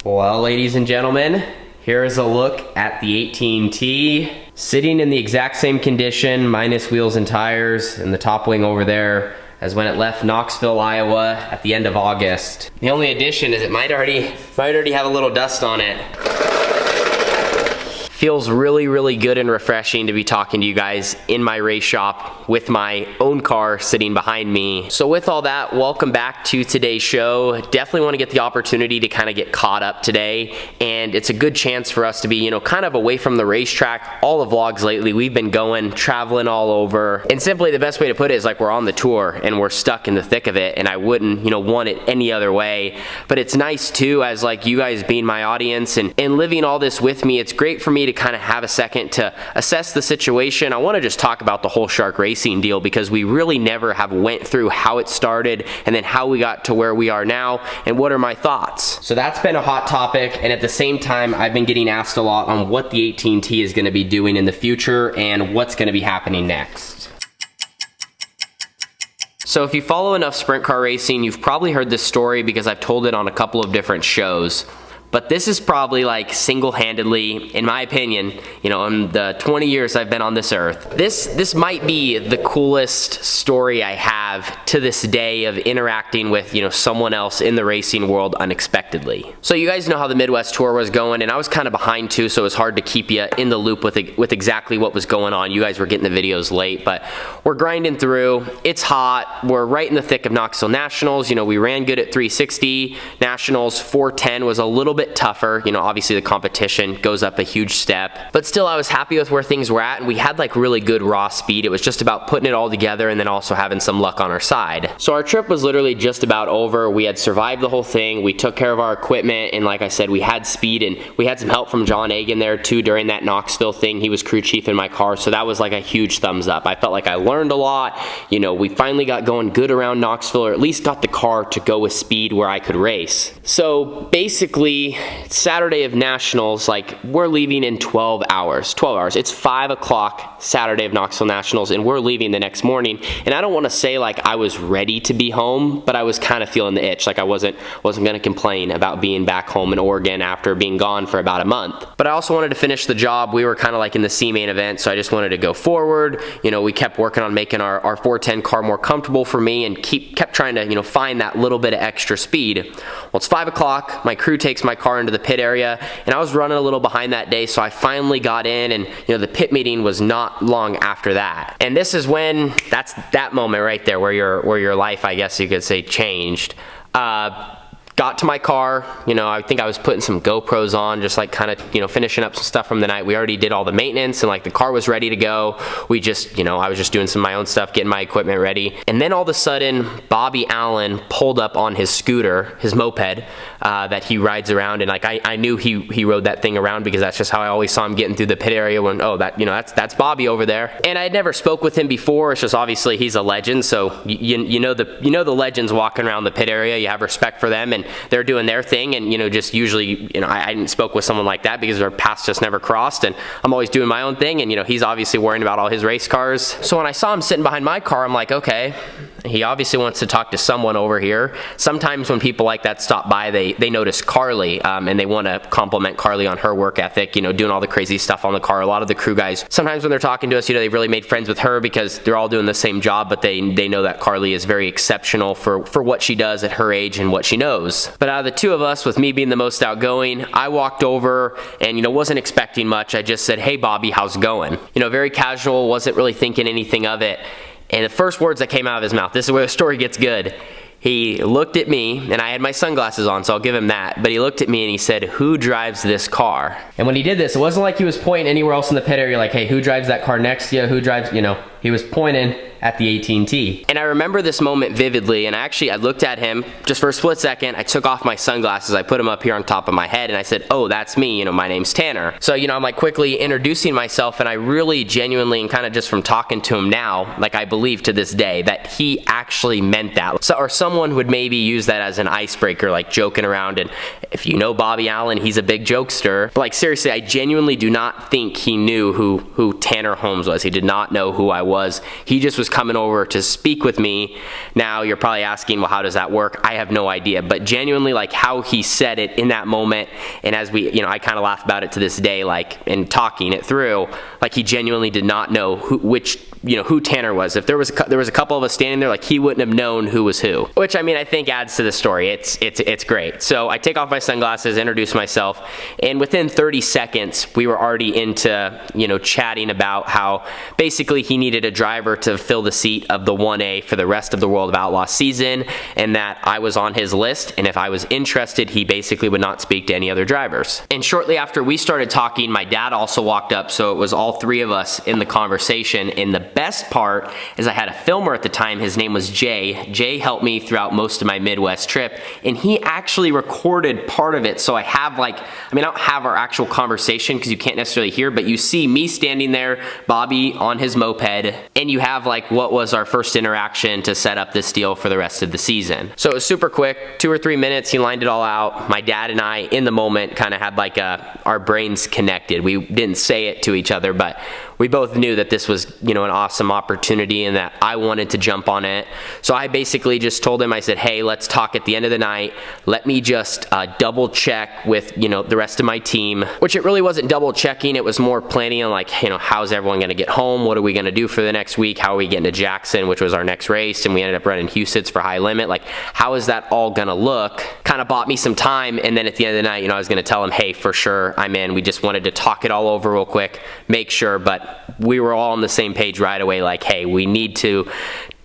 Well, ladies and gentlemen, here is a look at the 18T. Sitting in the exact same condition, minus wheels and tires, and the top wing over there, as when it left Knoxville, Iowa at the end of August. The only addition is it might already have a little dust on it. Feels really, really good and refreshing to be talking to you guys in my race shop with my own car sitting behind me. So with all that, welcome back to today's show. Definitely want to get the opportunity to kind of get caught up today, and it's a good chance for us to be, kind of away from the racetrack. All the vlogs lately, we've been going, traveling all over, and simply the best way to put it is like we're on the tour and we're stuck in the thick of it, and I wouldn't, want it any other way. But it's nice too, as like you guys being my audience and living all this with me, it's great for me to kind of have a second to assess the situation. I want to just talk about the whole Shark Racing deal because we really never have went through how it started and then how we got to where we are now and what are my thoughts. So that's been a hot topic, and at the same time I've been getting asked a lot on what the 18T is going to be doing in the future and what's going to be happening next. So if you follow enough sprint car racing, you've probably heard this story because I've told it on a couple of different shows. But this is probably like single-handedly, in my opinion, in the 20 years I've been on this earth, this might be the coolest story I have to this day of interacting with, someone else in the racing world unexpectedly. So you guys know how the Midwest tour was going, and I was kind of behind too, so it was hard to keep you in the loop with exactly what was going on. You guys were getting the videos late, but we're grinding through. It's hot. We're right in the thick of Knoxville Nationals. We ran good at 360 Nationals. 410 was a little bit tougher. Obviously the competition goes up a huge step, but still I was happy with where things were at, and we had like really good raw speed. It was just about putting it all together and then also having some luck on our side. So our trip was literally just about over. We had survived the whole thing. We took care of our equipment, and like I said, we had speed, and we had some help from John Agan there too during that Knoxville thing. He was crew chief in my car, so that was like a huge thumbs up. I felt like I learned a lot. We finally got going good around Knoxville, or at least got the car to go with speed where I could race. So basically, Saturday of Nationals, like we're leaving in 12 hours. It's 5 o'clock Saturday of Knoxville Nationals, and we're leaving the next morning. And I don't want to say like I was ready to be home, but I was kind of feeling the itch. Like I wasn't going to complain about being back home in Oregon after being gone for about a month. But I also wanted to finish the job. We were kind of like in the C-main event, so I just wanted to go forward. We kept working on making our 410 car more comfortable for me, and kept trying to find that little bit of extra speed. Well, it's 5 o'clock. My crew takes my car into the pit area, and I was running a little behind that day, so I finally got in, and the pit meeting was not long after that. And this is when, that's that moment right there where your life, I guess you could say, changed. Got to my car, I think I was putting some GoPros on, just like kind of, finishing up some stuff from the night. We already did all the maintenance, and like the car was ready to go. We just, I was just doing some of my own stuff, getting my equipment ready. And then all of a sudden, Bobby Allen pulled up on his scooter, his moped, that he rides around. And like, I knew he rode that thing around because that's just how I always saw him getting through the pit area when, that's Bobby over there. And I had never spoke with him before. It's just obviously he's a legend. So you know the legends walking around the pit area. You have respect for them, and they're doing their thing, and just usually I didn't spoke with someone like that because our paths just never crossed, and I'm always doing my own thing, and he's obviously worrying about all his race cars. So when I saw him sitting behind my car, I'm like, okay, he obviously wants to talk to someone over here. Sometimes when people like that stop by, they notice Carly, and they want to compliment Carly on her work ethic, doing all the crazy stuff on the car. A lot of the crew guys, sometimes when they're talking to us, they've really made friends with her because they're all doing the same job, but they know that Carly is very exceptional for what she does at her age and what she knows. But out of the two of us, with me being the most outgoing, I walked over and, wasn't expecting much. I just said, hey, Bobby, how's it going? Very casual, wasn't really thinking anything of it. And the first words that came out of his mouth, this is where the story gets good. He looked at me, and I had my sunglasses on, so I'll give him that, but he looked at me and he said, who drives this car? And when he did this, it wasn't like he was pointing anywhere else in the pit area like, hey, who drives that car next to you? Who drives, he was pointing at the 18T. And I remember this moment vividly, and I looked at him just for a split second. I took off my sunglasses, I put them up here on top of my head, and I said, oh, that's me, my name's Tanner. So, I'm like quickly introducing myself, and I really genuinely, and kind of just from talking to him now, like I believe to this day, that he actually meant that. So, or someone would maybe use that as an icebreaker, like joking around, and if you know Bobby Allen, he's a big jokester. But like seriously, I genuinely do not think he knew who Tanner Holmes was. He did not know who I was. was. He just was coming over to speak with me. Now you're probably asking, well, how does that work? I have no idea, but genuinely, like, how he said it in that moment, and as we, I kind of laugh about it to this day, like, in talking it through, like, he genuinely did not know who Tanner was. If there was a couple of us standing there, like, he wouldn't have known who was who, which, I mean, I think adds to the story. It's great. So I take off my sunglasses, introduce myself, and within 30 seconds, we were already into, chatting about how basically he needed a driver to fill the seat of the 1A for the rest of the World of Outlaw season, and that I was on his list, and if I was interested, he basically would not speak to any other drivers. And shortly after we started talking, my dad also walked up, so it was all three of us in the conversation, and the best part is I had a filmer at the time. His name was Jay. Jay helped me throughout most of my Midwest trip, and he actually recorded part of it, so I don't have our actual conversation because you can't necessarily hear, but you see me standing there, Bobby on his moped, and you have like what was our first interaction to set up this deal for the rest of the season. So it was super quick, 2 or 3 minutes, he lined it all out. My dad and I, in the moment, kind of had like our brains connected. We didn't say it to each other, but we both knew that this was, an awesome opportunity and that I wanted to jump on it. So I basically just told him, I said, hey, let's talk at the end of the night. Let me just double check with, the rest of my team, which it really wasn't double checking. It was more planning on like, how's everyone going to get home? What are we going to do for the next week? How are we getting to Jackson, which was our next race? And we ended up running Huset's for high limit. Like, how is that all going to look? Kind of bought me some time. And then at the end of the night, I was going to tell him, hey, for sure, I'm in. We just wanted to talk it all over real quick, make sure, but we were all on the same page right away, like, hey, we need to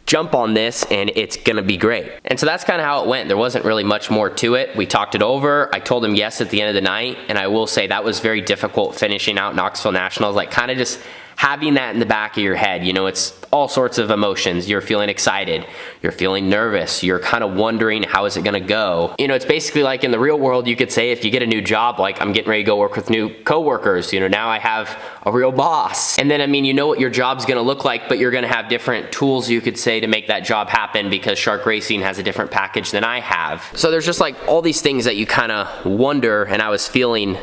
jump on this and it's gonna be great. And so that's kind of how it went. There wasn't really much more to it. We talked it over. I told him yes at the end of the night, and I will say that was very difficult finishing out Knoxville Nationals, like kind of just having that in the back of your head. It's all sorts of emotions. You're feeling excited, you're feeling nervous, you're kind of wondering how is it gonna go. It's basically like in the real world, you could say if you get a new job, like I'm getting ready to go work with new coworkers, now I have a real boss. And then, what your job's gonna look like, but you're gonna have different tools, you could say, to make that job happen because Shark Racing has a different package than I have. So there's just like all these things that you kind of wonder, and I was feeling,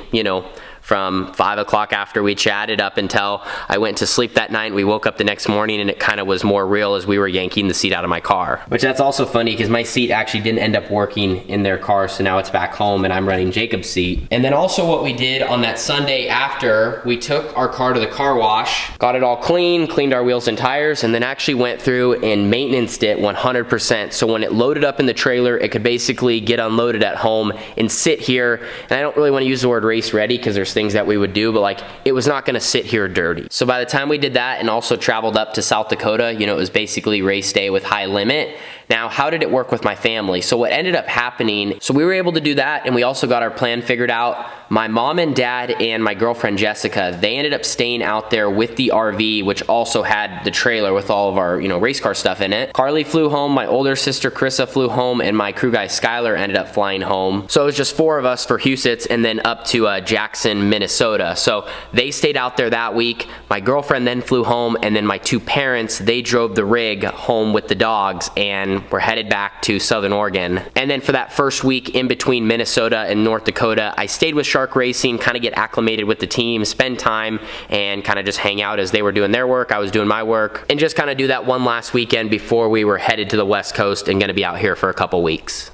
from 5 o'clock after we chatted up until I went to sleep that night. We woke up the next morning and it kind of was more real as we were yanking the seat out of my car. Which that's also funny because my seat actually didn't end up working in their car, so now it's back home and I'm running Jacob's seat. And then also what we did on that Sunday after, we took our car to the car wash, got it all clean, cleaned our wheels and tires, and then actually went through and maintenanced it 100%. So when it loaded up in the trailer, it could basically get unloaded at home and sit here. And I don't really want to use the word race ready because there's things that we would do, but like it was not going to sit here dirty. So by the time we did that and also traveled up to South Dakota, it was basically race day with high limit. Now, how did it work with my family? So what ended up happening, so we were able to do that, and we also got our plan figured out. My mom and dad and my girlfriend Jessica, they ended up staying out there with the RV, which also had the trailer with all of our, race car stuff in it. Carly flew home, my older sister Carissa flew home, and my crew guy Skylar ended up flying home. So it was just 4 of us for Huset's and then up to Jackson, Minnesota. So they stayed out there that week. My girlfriend then flew home, and then my 2 parents, they drove the rig home with the dogs, and we're headed back to Southern Oregon. And then for that first week in between Minnesota and North Dakota, I stayed with Shark Racing, kind of get acclimated with the team, spend time, and kind of just hang out as they were doing their work, I was doing my work, and just kind of do that one last weekend before we were headed to the West Coast and going to be out here for a couple weeks.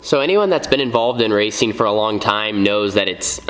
So anyone that's been involved in racing for a long time knows that it's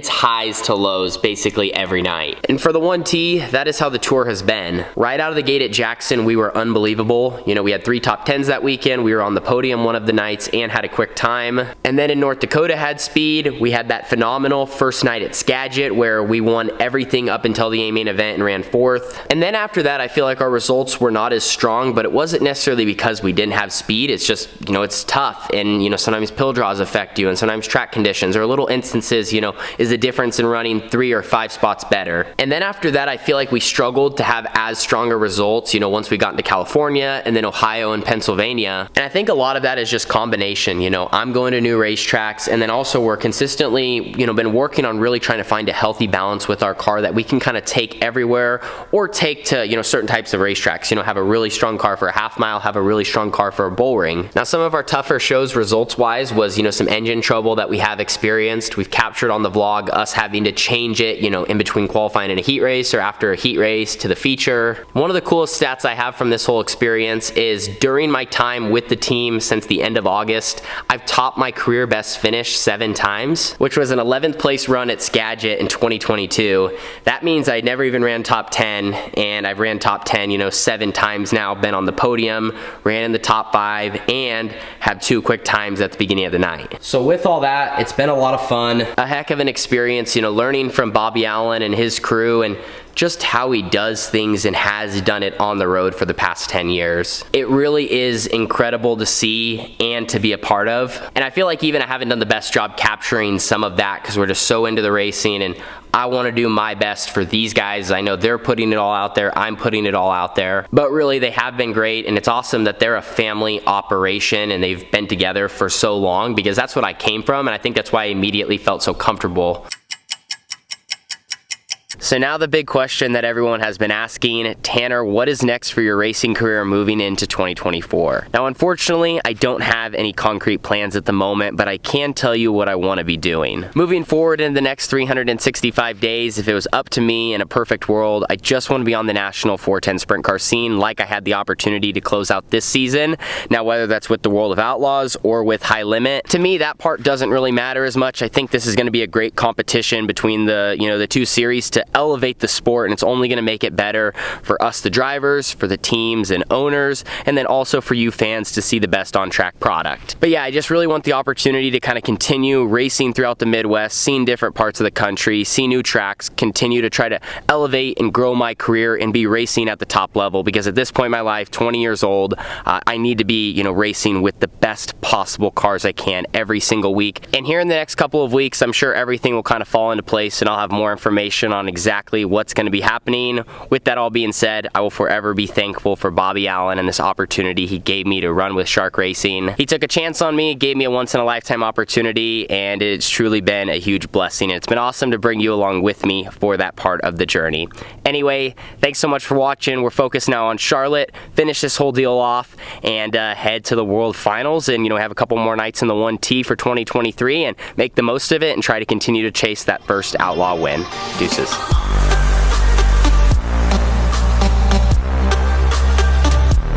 highs to lows basically every night. And for the 1T, that is how the tour has been. Right out of the gate at Jackson, we were unbelievable. We had 3 top 10s that weekend. We were on the podium one of the nights and had a quick time. And then in North Dakota had speed. We had that phenomenal first night at Skagit where we won everything up until the A-main event and ran 4th. And then after that, I feel like our results were not as strong, but it wasn't necessarily because we didn't have speed. It's just, it's tough, and sometimes pill draws affect you, and sometimes track conditions or little instances, is the difference in running 3 or 5 spots better. And then after that, I feel like we struggled to have as stronger results, once we got into California and then Ohio and Pennsylvania. And I think a lot of that is just combination. I'm going to new racetracks, and then also we're consistently, been working on really trying to find a healthy balance with our car that we can kind of take everywhere or take to, certain types of racetracks. Have a really strong car for a half mile, have a really strong car for a bull ring. Now, some of our tougher shows results wise was, some engine trouble that we have experienced. We've captured on the vlog us having to change it, in between qualifying in a heat race or after a heat race to the feature. One of the coolest stats I have from this whole experience is during my time with the team since the end of August, I've topped my career best finish 7 times, which was an 11th place run at Skagit in 2022. That means I never even ran top 10, and I've ran top 10, 7 times now, been on the podium, ran in the top 5, and have 2 quick times at the beginning of the night. So with all that, it's been a lot of fun, a heck of an experience, learning from Bobby Allen and his crew, and just how he does things and has done it on the road for the past 10 years. It really is incredible to see and to be a part of. And I feel like even I haven't done the best job capturing some of that because we're just so into the racing, and I want to do my best for these guys. I know they're putting it all out there. I'm putting it all out there. But really, they have been great, and it's awesome that they're a family operation and they've been together for so long, because that's what I came from, and I think that's why I immediately felt so comfortable. So now the big question that everyone has been asking, Tanner, what is next for your racing career moving into 2024? Now, unfortunately, I don't have any concrete plans at the moment, but I can tell you what I want to be doing. Moving forward in the next 365 days, if it was up to me in a perfect world, I just want to be on the national 410 sprint car scene like I had the opportunity to close out this season. Now, whether that's with the World of Outlaws or with High Limit, to me, that part doesn't really matter as much. I think this is going to be a great competition between the two series to elevate the sport, and it's only going to make it better for us, the drivers, for the teams and owners, and then also for you fans to see the best on-track product. But yeah, I just really want the opportunity to kind of continue racing throughout the Midwest, seeing different parts of the country, see new tracks, continue to try to elevate and grow my career and be racing at the top level, because at this point in my life, 20 years old, I need to be, racing with the best possible cars I can every single week. And here in the next couple of weeks, I'm sure everything will kind of fall into place, and I'll have more information on exactly what's going to be happening. With that all being said, I will forever be thankful for Bobby Allen and this opportunity he gave me to run with Shark Racing. He took a chance on me, gave me a once-in-a-lifetime opportunity, and it's truly been a huge blessing. It's been awesome to bring you along with me for that part of the journey. Anyway, thanks so much for watching. We're focused now on Charlotte, finish this whole deal off, and head to the World Finals, and have a couple more nights in the 1T for 2023 and make the most of it and try to continue to chase that first Outlaw win. Deuces.